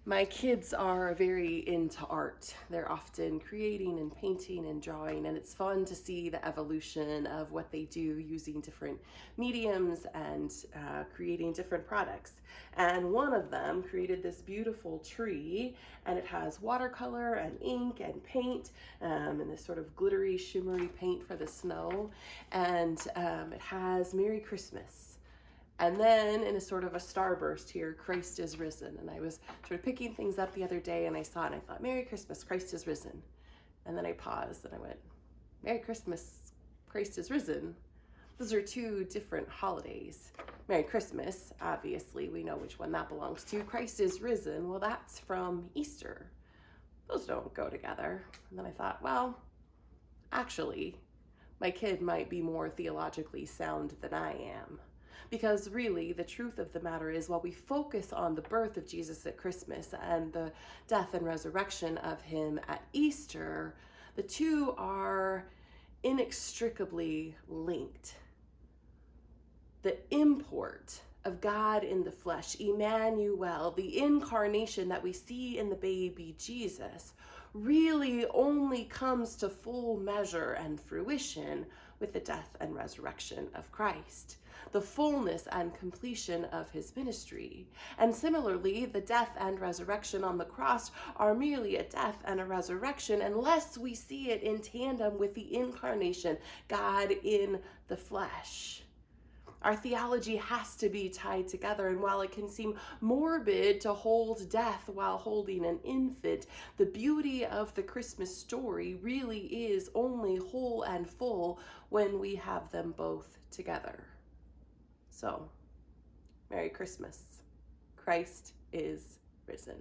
My kids are very into art. They're often creating and painting and drawing, and it's fun to see the evolution of what they do using different mediums and creating different products. And one of them created this beautiful tree, and it has watercolor and ink and paint, and this sort of glittery, shimmery paint for the snow. And it has Merry Christmas. And then in a sort of a starburst here, Christ is risen. And I was sort of picking things up the other day and I saw it and I thought, Merry Christmas, Christ is risen. And then I paused and I went, Merry Christmas, Christ is risen. Those are two different holidays. Merry Christmas, obviously, we know which one that belongs to. Christ is risen, well, that's from Easter. Those don't go together. And then I thought, well, actually, my kid might be more theologically sound than I am. Because really, the truth of the matter is, while we focus on the birth of Jesus at Christmas and the death and resurrection of him at Easter, the two are inextricably linked. The import of God in the flesh, Emmanuel, the incarnation that we see in the baby Jesus, really only comes to full measure and fruition with the death and resurrection of Christ, the fullness and completion of his ministry. And similarly, the death and resurrection on the cross are merely a death and a resurrection unless we see it in tandem with the incarnation, God in the flesh. Our theology has to be tied together, and while it can seem morbid to hold death while holding an infant, the beauty of the Christmas story really is only whole and full when we have them both together. So, Merry Christmas. Christ is risen.